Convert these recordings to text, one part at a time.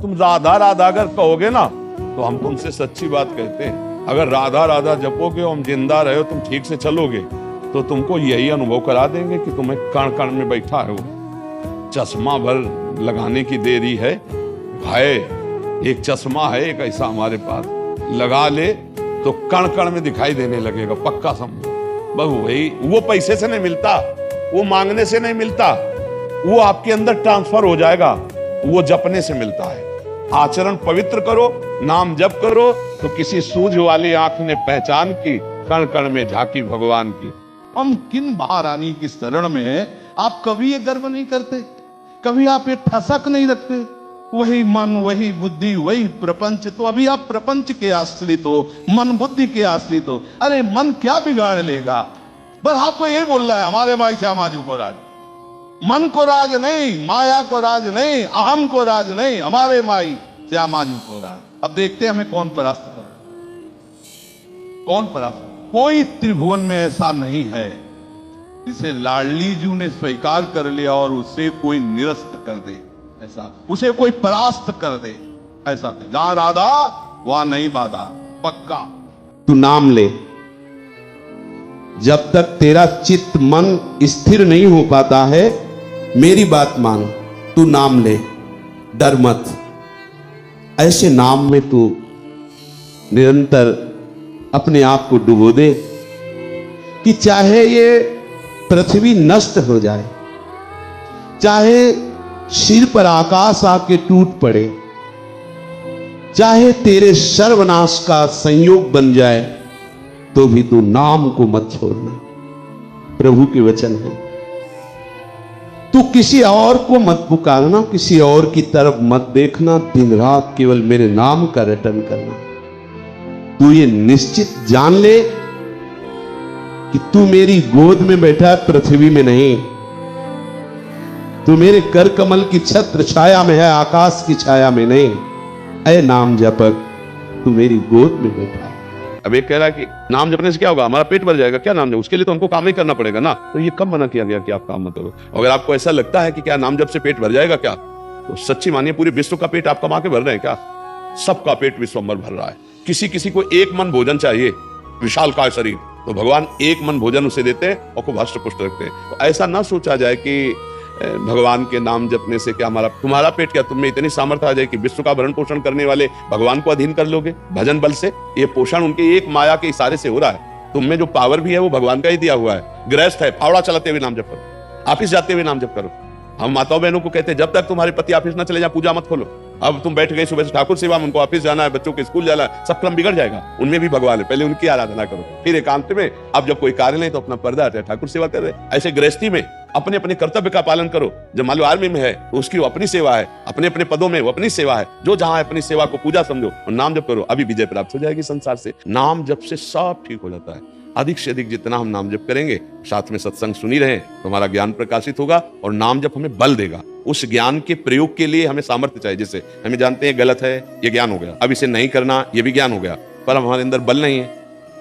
तुम राधा राधा अगर कहोगे ना तो हम तुमसे सच्ची बात कहते हैं, अगर राधा राधा जपोगे और हम जिंदा रहे हो, तुम ठीक से चलोगे तो तुमको यही अनुभव करा देंगे कि तुम्हें कण कण में बैठा है वो। चश्मा भर लगाने की देरी है भाई, एक चश्मा है एक ऐसा हमारे पास, लगा ले तो कण कण में दिखाई देने लगेगा, पक्का समझो। बस वही, वो पैसे से नहीं मिलता, वो मांगने से नहीं मिलता, वो आपके अंदर ट्रांसफर हो जाएगा, वो जपने से मिलता है। आचरण पवित्र करो, नाम जप करो तो किसी सूझ वाली आंख ने पहचान की, कण कण में झांकी भगवान की। हम किन महारानी की शरण में है, आप कभी ये गर्व नहीं करते, कभी आप ये ठसक नहीं रखते, वही मन वही बुद्धि वही प्रपंच। तो अभी आप प्रपंच के आश्रित हो, मन बुद्धि के आश्रित हो। अरे मन क्या बिगाड़ लेगा, बस आपको ये बोल रहा है हमारे माई श्यामाजी को राज, मन को राज नहीं, माया को राज नहीं, अहम को राज नहीं, हमारे माई श्यामाजी को राज। अब देखते हैं हमें कौन परास्त कर, कौन परास्त। कोई त्रिभुवन में ऐसा नहीं है जिसे लाडली जी ने स्वीकार कर लिया और उसे कोई निरस्त कर दे, ऐसा उसे कोई परास्त कर दे, ऐसा जहां राधा वहां नहीं बाधा, पक्का। तू नाम ले, जब तक तेरा चित्त मन स्थिर नहीं हो पाता है, मेरी बात मान, तू नाम ले, डर मत। ऐसे नाम में तू निरंतर अपने आप को डुबो दे कि चाहे ये पृथ्वी नष्ट हो जाए, चाहे सिर पर आकाश आके टूट पड़े, चाहे तेरे सर्वनाश का संयोग बन जाए, तो भी तू नाम को मत छोड़ना। प्रभु के वचन है। तू किसी और को मत पुकारना, किसी और की तरफ मत देखना, दिन रात केवल मेरे नाम का रटन करना। तू ये निश्चित जान ले कि तू मेरी गोद में बैठा है, पृथ्वी में नहीं। तू मेरे कर कमल की छत्र छाया में है, आकाश की छाया में नहीं। ऐ नाम जपक, तू मेरी गोद में बैठा है। अब एक कह रहा है कि नाम जपने से क्या होगा, हमारा पेट भर जाएगा, क्या नाम जप, उसके लिए तो हमको काम ही करना पड़ेगा ना। तो ये कब मना किया गया कि आप काम मत करो। अगर आपको ऐसा लगता है कि क्या नाम जप से पेट भर जाएगा क्या, तो सच्ची मानिए पूरे विश्व का पेट आप कमा के भर रहे हैं क्या? सबका पेट विश्वंभर भर रहा है। किसी किसी को एक मन भोजन चाहिए, विशालकाय शरीर, तो भगवान एक मन भोजन उसे देते हैं और खूब हष्ट पुष्ट रखते हैं। तो ऐसा ना सोचा जाए कि भगवान के नाम जपने से क्या हमारा तुम्हारा पेट, क्या तुम में इतनी सामर्थ्य आ जाए कि विश्व का भरण पोषण करने वाले भगवान को अधीन कर लोगे भजन बल से। ये पोषण उनके एक माया के इशारे से हो रहा है। तुम में जो पावर भी है वो भगवान का ही दिया हुआ है। गृहस्थ है, फावड़ा चलाते हुए नाम जप करो, ऑफिस जाते हुए नाम जप करो। हम माताओं बहनों को कहते हैं जब तक तुम्हारे पति ऑफिस ना चले जाए पूजा मत खोलो। अब तुम बैठ गए सुबह से ठाकुर सेवा में, उनको ऑफिस जाना है, बच्चों के स्कूल जाना है, सब क्रम बिगड़ जाएगा। उनमें भी भगवान है, पहले उनकी आराधना करो, फिर एकांत में अब जब कोई कार्य नहीं तो अपना पर्दा हटाए ठाकुर सेवा कर रहे। ऐसे गृहस्थी में अपने अपने कर्तव्य का पालन करो। जब मान लो आर्मी में है तो उसकी वो अपनी सेवा है, अपने अपने पदों में वो अपनी सेवा है, जो जहां है अपनी सेवा को पूजा समझो और नाम जप करो, अभी विजय प्राप्त हो जाएगी संसार से। नाम जप से सब ठीक हो जाता है। अधिक से अधिक जितना हम नाम जप करेंगे, साथ में सत्संग सुनी रहे, तो हमारा ज्ञान प्रकाशित होगा और नाम जप हमें बल देगा। उस ज्ञान के प्रयोग के लिए हमें सामर्थ्य चाहिए। जैसे हमें जानते हैं गलत है, ये ज्ञान हो गया, अब इसे नहीं करना ये भी ज्ञान हो गया, पर हमारे अंदर बल नहीं है,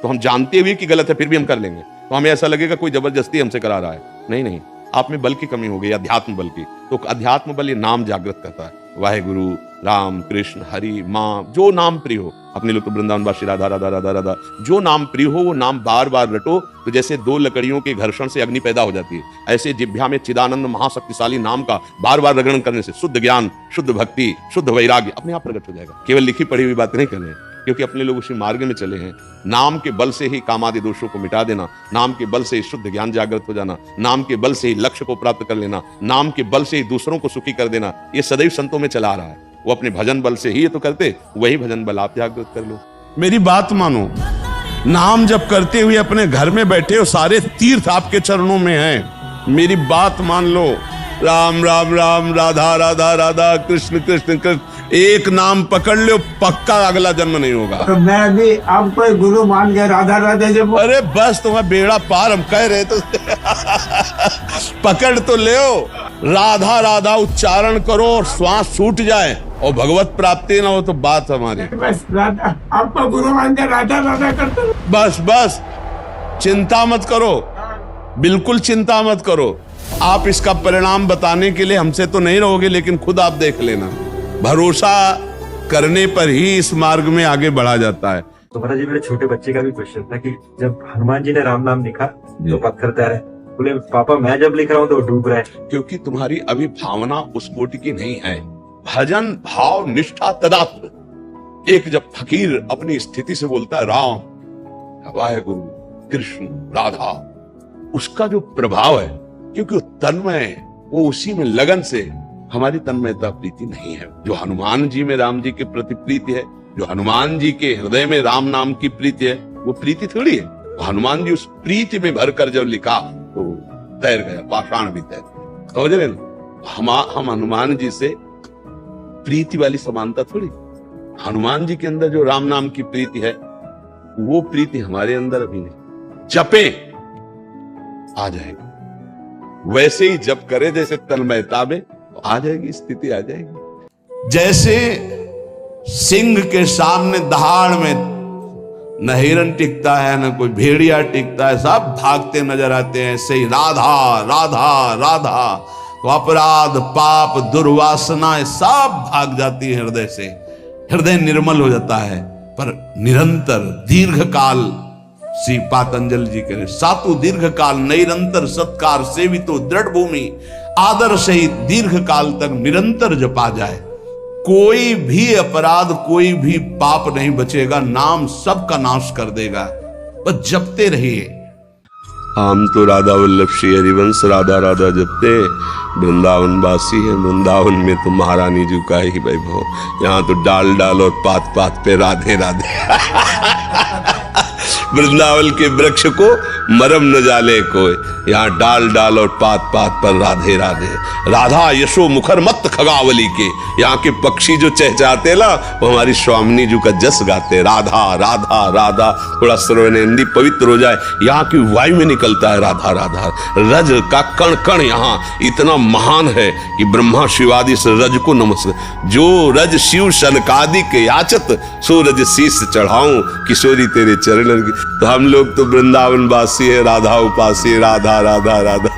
तो हम जानते हुए कि गलत है फिर भी हम कर लेंगे, तो हमें ऐसा लगेगा कोई जबरदस्ती हमसे करा रहा है। नहीं नहीं, आप में बल की कमी हो गई, अध्यात्म बल की। तो अध्यात्म बल ये नाम जागृत करता है। वाहेगुरु, राम, कृष्ण, हरि, माँ, जो नाम प्रिय हो। अपने लोग तो वृंदावनवासी राधा राधा राधा राधा, जो नाम प्रिय हो वो नाम बार बार रटो। तो जैसे दो लकड़ियों के घर्षण से अग्नि पैदा हो जाती है, ऐसे जिह्वा में चिदानंद महाशक्तिशाली नाम का बार बार रगड़न करने से शुद्ध ज्ञान, शुद्ध भक्ति, शुद्ध वैराग्य अपने आप प्रकट हो जाएगा। केवल लिखी पढ़ी हुई बात नहीं कर रहे हैं, क्योंकि अपने लोग उसी मार्ग में चले हैं। नाम के बल से ही कामादि दोषों को मिटा देना, नाम के बल से ही शुद्ध ज्ञान जागृत हो जाना, नाम के बल से ही लक्ष्य को प्राप्त कर लेना, नाम के बल से ही दूसरों को सुखी कर देना, ये सदैव संतों में चला आ रहा है। वो अपने भजन बल से ही ये तो करते, वही भजन बल आप जागृत कर लो। मेरी बात मानो, नाम जब करते हुए अपने घर में बैठे हो, सारे तीर्थ आपके चरणों में हैं। मेरी बात मान लो, राम राम राम, राधा राधा राधा, कृष्ण कृष्ण कृष्ण, एक नाम पकड़ लो, पक्का अगला जन्म नहीं होगा। तो मैं भी आपको गुरु मान गया, राधा राधा जब। अरे बस तुम्हारा बेड़ा पार, हम कह रहे तो पकड़ तो ले, राधा राधा उच्चारण करो और श्वास छूट जाए और भगवत प्राप्ति ना हो तो बात हमारी। बस राधा, आपको गुरु मान गया, राधा राधा करते रहो। बस बस, चिंता मत करो, बिल्कुल चिंता मत करो। आप इसका परिणाम बताने के लिए हमसे तो नहीं रहोगे, लेकिन खुद आप देख लेना। भरोसा करने पर ही इस मार्ग में आगे बढ़ा जाता है। तो महाराज जी, मेरे छोटे बच्चे का भी क्वेश्चन था कि जब हनुमान जी ने राम नाम लिखा तो पत्थर तैरे, बोले पापा मैं जब लिख रहा हूँ तो डूब रहा है। क्योंकि तुम्हारी अभी भावना उस कोटि की नहीं है। भजन भाव निष्ठा तदात्म। एक जब फकीर अपनी स्थिति से बोलता है राम, वाहेगुरु, कृष्ण, राधा, उसका जो प्रभाव है, क्योंकि वो तन्मय, वो उसी में लगन से, हमारी तन्मयता प्रीति नहीं है। जो हनुमान जी में राम जी के प्रति प्रीति है, जो हनुमान जी के हृदय में राम नाम की प्रीति है, वो प्रीति थोड़ी है। हनुमान जी उस प्रीति में भरकर जब लिखा तो तैर गया, पाषाण भी तैर गया। समझ रहे ना? हम हनुमान जी से प्रीति वाली समानता थोड़ी। हनुमान जी के अंदर जो राम नाम की प्रीति है, वो प्रीति हमारे अंदर अभी नहीं। जपे आ जाएगी, वैसे ही जप करे जैसे तन्मयता में, तो आ जाएगी, स्थिति आ जाएगी। जैसे सिंह के सामने दहाड़ में न हिरन टिकता है, न कोई भेड़िया टिकता है, सब भागते नजर आते हैं। ऐसे ही राधा राधा राधा, तो अपराध पाप दुर्वासनाएं सब भाग जाती है हृदय से, हृदय निर्मल हो जाता है। पर निरंतर दीर्घ काल, श्री पातंजल जी कह रहे, सातु दीर्घ काल निरंतर सत्कार सेवितो दृढ़ भूमि, आदर सहित दीर्घ काल तक निरंतर जपा जाए, कोई भी अपराध, कोई भी पाप नहीं बचेगा, नाम सबका नाश कर देगा। बस जपते रहिए। हम तो राधा वल्लभ श्री हरिवंश राधा राधा जपते, वृंदावन वासी है, वृंदावन में तो महारानी जी का ही वैभव। यहाँ तो डाल डाल और पात पात पे राधे राधे। वृंदावन के वृक्ष को मरम न जाले कोई, यहाँ डाल डाल और पात पात पर राधे राधे। राधा यशो मुखर मत खगावली के, यहाँ के पक्षी जो चहचहाते ना, वो हमारी स्वामिनी जी का जस गाते, राधा राधा राधा। थोड़ा सर्वनेंदी पवित्र हो जाए, यहाँ की वायु में निकलता है राधा राधा। रज का कण कण यहाँ इतना महान है कि ब्रह्मा शिवादि से रज को नमस्कार। जो रज शिव शनकादि के याचत, सो रज शीस चढ़ाऊं किशोरी तेरे चरणन की। तो हम लोग तो वृंदावन वासी है, राधा उपासी, राधा राधा राधा।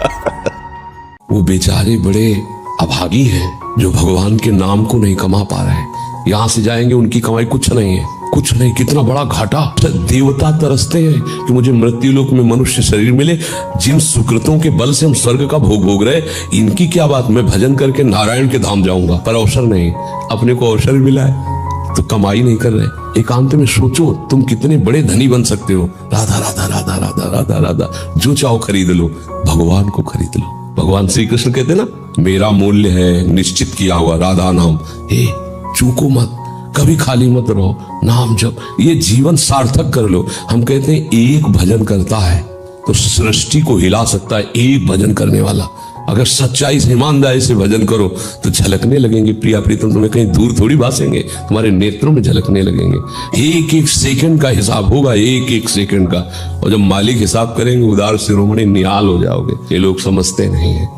वो बेचारे बड़े अभागी हैं जो भगवान के नाम को नहीं कमा पा रहे हैं। यहां से जाएंगे, उनकी कमाई कुछ नहीं है, कुछ नहीं। कितना बड़ा घाटा। देवता तरसते हैं कि मुझे मृत्यु लोक में मनुष्य शरीर मिले, जिन सुकृतों के बल से हम स्वर्ग का भोग भोग रहे, इनकी क्या बात। मैं भजन करके नारायण के धाम जाऊंगा, पर अवसर नहीं। अपने को अवसर मिला है तो कमाई नहीं कर रहे। एकांत में सोचो, तुम कितने बड़े धनी बन सकते हो। राधा राधा राधा राधा राधा राधा, जो चाहो खरीद लो, भगवान को खरीद लो। भगवान श्री कृष्ण कहते ना, मेरा मूल्य है निश्चित किया हुआ राधा नाम। हे चूको मत, कभी खाली मत रहो, नाम जप, ये जीवन सार्थक कर लो। हम कहते हैं एक भजन करता है तो सृष्टि को हिला सकता है, एक भजन करने वाला। अगर सच्चाई से ईमानदारी से भजन करो तो झलकने लगेंगे प्रिया प्रीतम, तुम्हें कहीं दूर थोड़ी भासेंगे, तुम्हारे नेत्रों में झलकने लगेंगे। एक एक सेकंड का हिसाब होगा, एक एक सेकंड का। और जब मालिक हिसाब करेंगे, उदार शिरोमणि निहाल हो जाओगे। ये लोग समझते नहीं है।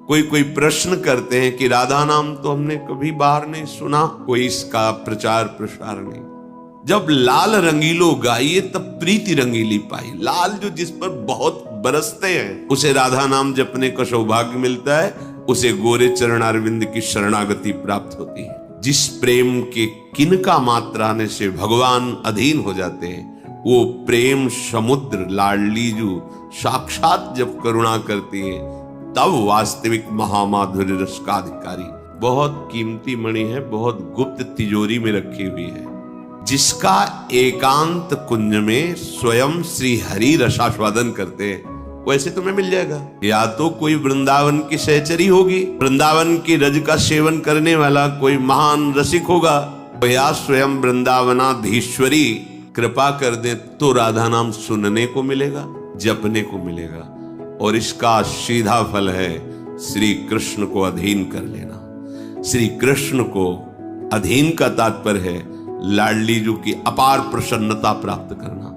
कोई प्रश्न करते हैं कि राधा नाम तो हमने कभी बाहर नहीं सुना, कोई इसका प्रचार प्रसार नहीं। जब लाल रंगीलो गाइए तब प्रीति रंगीली पाई। लाल जो जिस पर बहुत बरसते हैं, उसे राधा नाम जपने का सौभाग्य मिलता है, उसे गोरे चरणारविंद की शरणागति प्राप्त होती है। जिस प्रेम के किनका मात्रा आने से भगवान अधीन हो जाते हैं, वो प्रेम समुद्र लाडलीजू साक्षात जब करुणा करती है, तब वास्तविक महामाधुर्य रस का अधिकारी। बहुत कीमती मणि है, बहुत गुप्त तिजोरी में रखी हुई है, जिसका एकांत कुंज में स्वयं श्री हरि रसास्वादन करते हैं, वैसे तुम्हें मिल जाएगा। या तो कोई वृंदावन की सहचरी होगी, वृंदावन की रज का सेवन करने वाला कोई महान रसिक होगा, या स्वयं वृंदावनाधीश्वरी कृपा कर दे तो राधा नाम सुनने को मिलेगा, जपने को मिलेगा। और इसका सीधा फल है श्री कृष्ण को अधीन कर लेना। श्री कृष्ण को अधीन का तात्पर्य है लाडलीजू की अपार प्रसन्नता प्राप्त करना।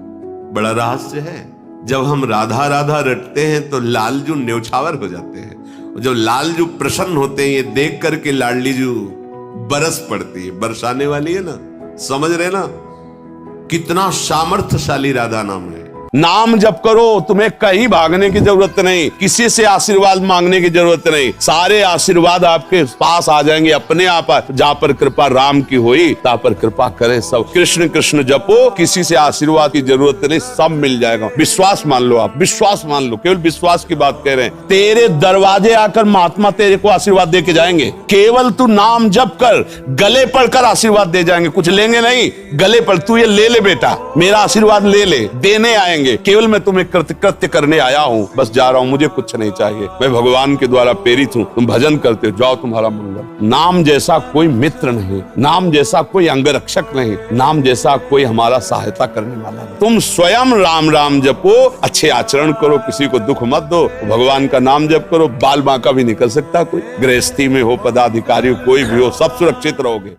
बड़ा रहस्य है। जब हम राधा राधा रटते हैं तो लालजू न्यौछावर हो जाते हैं। जब लालजू प्रसन्न होते हैं, ये देख करके लाडलीजू बरस पड़ती है, बरसाने वाली है ना। समझ रहे ना कितना सामर्थ्यशाली राधा नाम है। नाम जप करो, तुम्हें कहीं भागने की जरूरत नहीं, किसी से आशीर्वाद मांगने की जरूरत नहीं, सारे आशीर्वाद आपके पास आ जाएंगे अपने आप। जहाँ पर कृपा राम की हुई तहाँ पर कृपा करे सब। कृष्ण कृष्ण जपो, किसी से आशीर्वाद की जरूरत नहीं, सब मिल जाएगा। विश्वास मान लो, आप विश्वास मान लो, केवल विश्वास की बात कह रहे हैं। तेरे दरवाजे आकर महात्मा तेरे को आशीर्वाद दे के जाएंगे। केवल तू नाम जप कर, गले पड़कर आशीर्वाद दे जाएंगे, कुछ लेंगे नहीं, गले पर तू ये ले बेटा, मेरा आशीर्वाद ले ले, देने आएंगे। केवल मैं तुम्हें कृत्य करने आया हूँ, बस जा रहा हूँ, मुझे कुछ नहीं चाहिए, मैं भगवान के द्वारा प्रेरित हूँ। तुम भजन करते हो, जाओ, तुम्हारा मंगल। नाम जैसा कोई मित्र नहीं, नाम जैसा कोई अंगरक्षक नहीं, नाम जैसा कोई हमारा सहायता करने वाला नहीं। तुम स्वयं राम राम जपो, अच्छे आचरण करो, किसी को दुख मत दो, भगवान का नाम जप करो। बाल बांका भी निकल सकता कोई, गृहस्थी में हो, पदाधिकारी कोई भी हो, सब सुरक्षित रहोगे।